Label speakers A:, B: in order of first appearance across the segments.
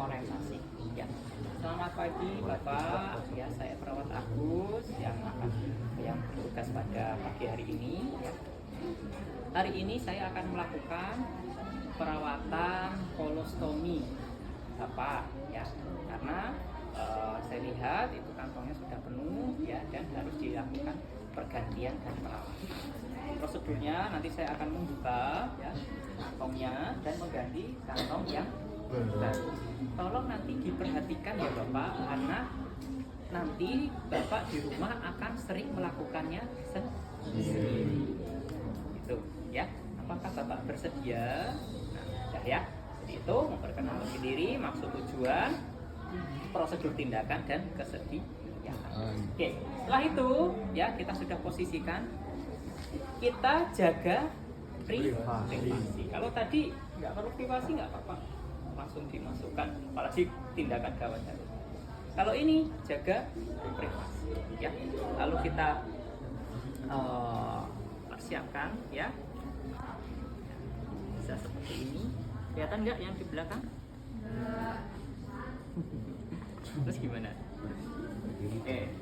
A: orientasi. Ya. Selamat pagi Bapak, ya saya perawat Agus yang bertugas pada pagi hari ini. Ya. Hari ini saya akan melakukan perawatan kolostomi Bapak, ya, karena saya lihat itu kantongnya sudah penuh, ya, dan harus dilakukan pergantian dan perawatan. Prosedurnya nanti saya akan membuka, ya, kantongnya dan mengganti kantong yang baru. Tolong nanti diperhatikan ya Bapak, karena nanti Bapak di rumah akan sering melakukannya sendiri. Itu ya. Apakah Bapak bersedia? Nah, sudah ya. Jadi itu memperkenalkan diri, maksud tujuan, prosedur tindakan dan kesediaan. Oke, setelah itu ya kita sudah posisikan, kita jaga privasi. Kalau tadi nggak perlu privasi nggak apa-apa, langsung dimasukkan, apalagi tindakan gawat darurat. Kalau ini jaga privasi, ya. Lalu kita persiapkan, ya. Bisa seperti ini. Kelihatan nggak yang di belakang? Terus gimana? Oke.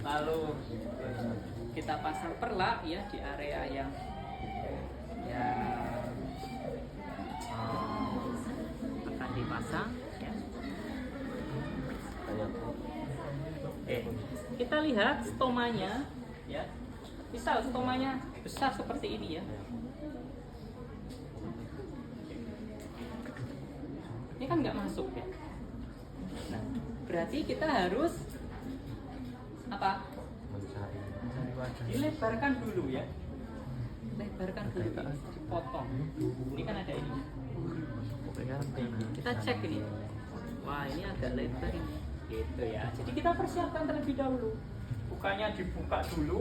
A: Lalu kita pasang perlak ya di area yang akan dipasang, ya. Oke. Kita lihat stomanya, ya. Misal stomanya besar seperti ini, ya. Ini kan nggak masuk, ya. Nah, berarti kita harus apa? Dilebarkan dulu, ya. Lebarkan dulu, dipotong. Ini kan ada ini. Kita cek ini. Wah, ini agak lebar ini. Gitu ya. Jadi kita persiapkan terlebih dahulu. Bukanya dibuka dulu,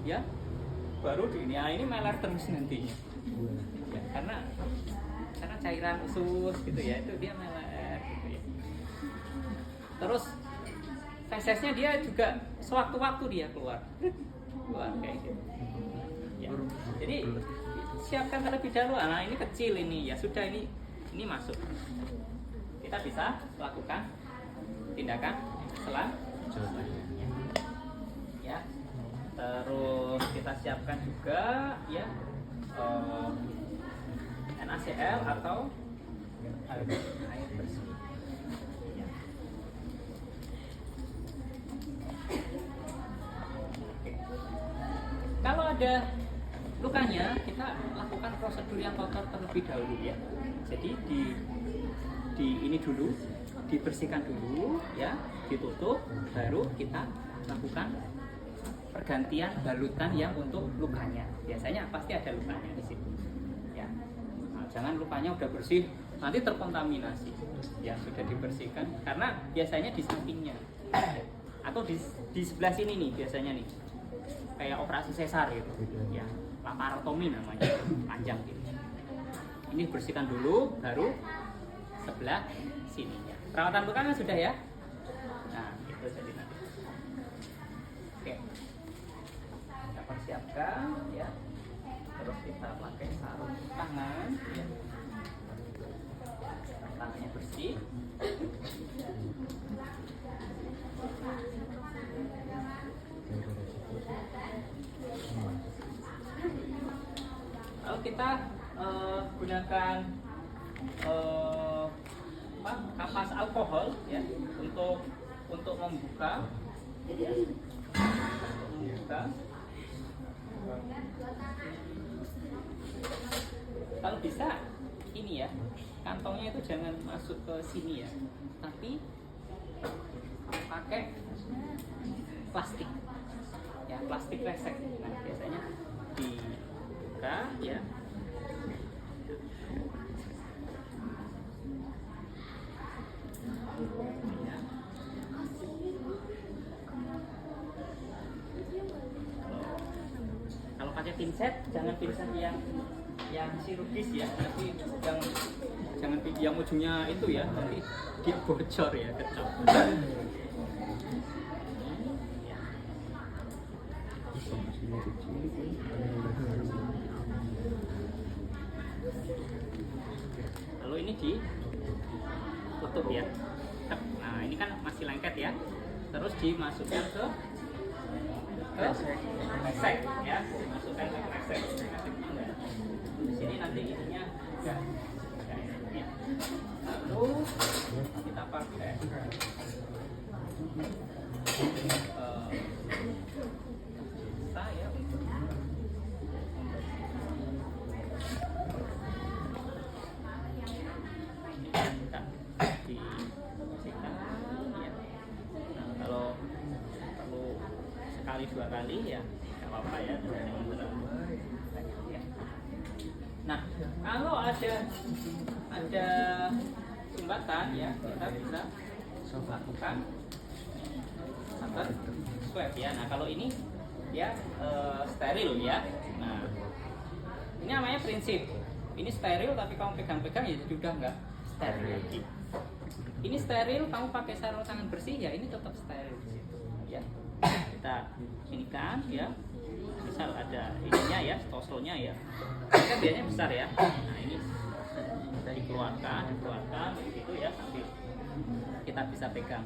A: ya. Baru di ini. Nah, ini meler terus nantinya. Ya, karena cairan usus gitu ya, itu dia meler gitu ya. Terus fesesnya dia juga sewaktu-waktu dia keluar kayak gitu. Ya. Jadi siapkan terlebih dahulu. Nah, ini kecil ini, ya sudah ini masuk. Kita bisa lakukan tindakan selanjutnya. Ya. Terus kita siapkan juga, ya, NaCl atau air bersih. Ya. Kalau ada lukanya, kita lakukan prosedur yang kotor terlebih dahulu, ya. Jadi di ini dulu, dibersihkan dulu, ya, ditutup, baru kita lakukan pergantian balutan yang untuk lukanya. Biasanya pasti ada lukanya di situ. Ya. Nah, jangan lukanya udah bersih, nanti terkontaminasi. Ya, sudah dibersihkan karena biasanya di sampingnya atau di sebelah sini nih biasanya nih. Kayak operasi sesar gitu, ya, laparotomi namanya, panjang gitu. Ini bersihkan dulu, baru sebelah sininya. Perawatan lukanya sudah ya. Nah, itu jadi nanti. Oke, kita persiapkan, ya. Terus kita pakai sarung tangan, ya. Tangannya bersih. Lalu kita gunakan kapas alkohol, ya, untuk membuka, ya, Kalau bisa ini, ya, kantongnya itu jangan masuk ke sini, ya, tapi pakai plastik, ya, plastik resek. Nah, biasanya dibuka, ya. Kalau pakai pinset, jangan pinset yang chirurgis, ya, nanti jangan yang ujungnya itu, ya, nanti dia bocor, ya, kecok. Lalu ini tutup ya. Nah ini kan masih lengket ya, terus dimasukkan ke kresek ya, dimasukkan ke kresek. Di sini nanti ininya ya. Lalu kita pakai saya untuk dibersihkan ya. Nah, kalau perlu sekali dua kali ya nggak apa-apa ya, jangan terlalu banyak ya. Nah kalau ada sumbatan ya, kita bisa lakukan akan swab ya. Nah kalau ini ya steril ya. Nah ini namanya prinsip, ini steril tapi kamu pegang-pegang ya sudah nggak steril lagi. Ini steril, kamu pakai sarung tangan bersih ya, ini tetap steril ya. Kita ini kan ya, misal ada ininya ya, stosolnya ya, ini kan biasanya besar ya. Nah ini dikeluarkan begitu ya, sambil kita bisa pegang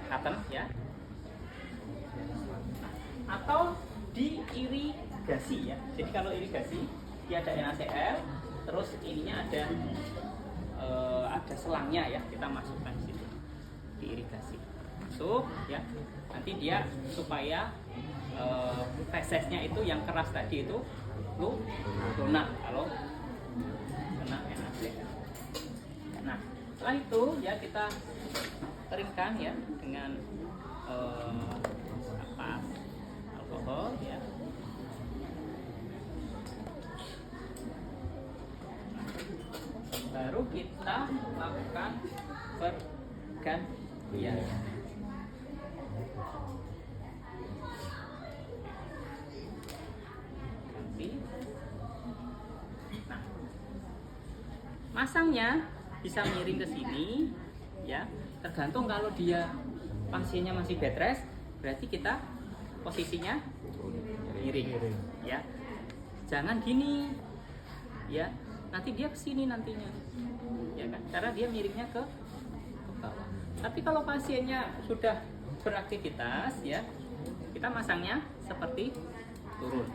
A: cotton ya, atau diirigasi ya. Jadi kalau irigasi dia ada NaCl, terus ininya ada selangnya ya, kita masukkan di situ, diirigasi masuk ya. Nanti dia supaya fesesnya itu yang keras tadi itu lunak kalau kena NaCl. Nah setelah itu ya kita keringkan ya dengan kapas alkohol ya. Baru kita lakukan pergantian. Nah, masangnya bisa miring ke sini ya, tergantung. Kalau dia pasiennya masih bed rest, berarti kita posisinya miring ya, jangan gini ya, nanti dia ke sini nantinya ya kan, karena dia miringnya ke bawah. Tapi kalau pasiennya sudah beraktivitas ya, kita masangnya seperti turun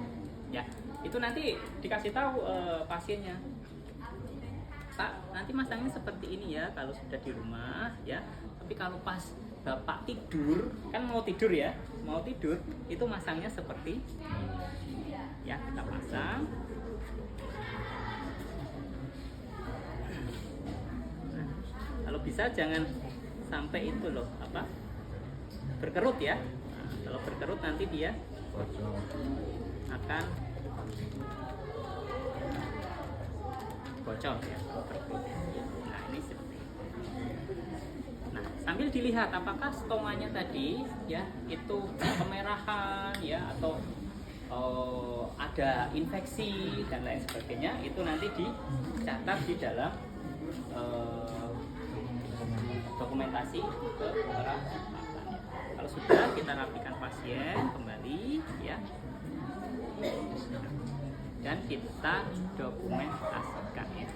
A: ya. Itu nanti dikasih tahu pasiennya, Pak, nanti masangnya seperti ini ya kalau sudah di rumah ya. Tapi kalau pas Bapak tidur, kan mau tidur ya, mau tidur itu masangnya seperti ini ya. Kita pasang. Nah, kalau bisa jangan sampai itu loh, apa, berkerut ya. Nah, kalau berkerut nanti dia akan bocor ya. Nah ini seperti ini. Nah sambil dilihat apakah stomanya tadi ya itu kemerahan ya, atau ada infeksi dan lain sebagainya, itu nanti dicatat di dalam dokumentasi ke orang. Kalau sudah, kita rapikan pasien kembali ya, dan kita dokumentasikan ya.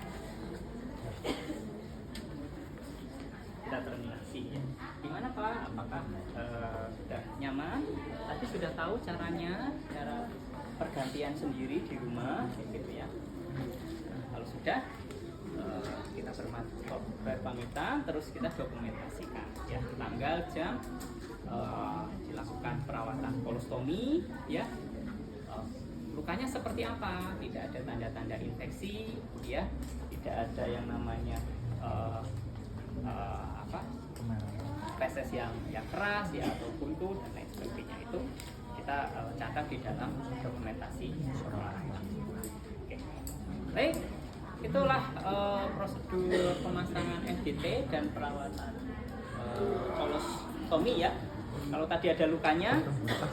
A: Kita terminasi ya. Gimana Pak? Apakah sudah nyaman? Tadi sudah tahu caranya, cara pergantian sendiri di rumah gitu ya. Nah, kalau sudah, kita berpamitan, terus kita dokumentasikan ya, tanggal, jam, dilakukan perawatan kolostomi ya. Lukanya seperti apa? Tidak ada tanda-tanda infeksi ya, tidak ada yang namanya feses yang keras ya, atau buntu dan lain sebagainya. Itu kita catat di dalam dokumentasi olahraga. Oke. Baik, itulah prosedur pemasangan FDT dan perawatan kolostomi ya. Kalau tadi ada lukanya,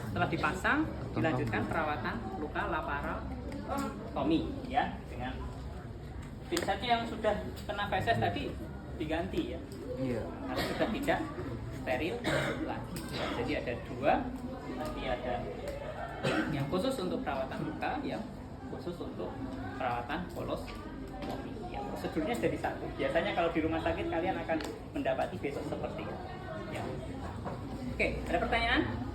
A: setelah dipasang dilanjutkan perawatan luka laparotomi ya, dengan pinsetnya yang sudah kena feses tadi diganti ya. Iya. Karena sudah tidak steril lagi. Ya, jadi ada dua, nanti ada yang khusus untuk perawatan luka, yang khusus untuk perawatan kolostomi ya. prosedurnya jadi satu. Biasanya kalau di rumah sakit kalian akan mendapati besok seperti itu. Ya. Oke, ada pertanyaan?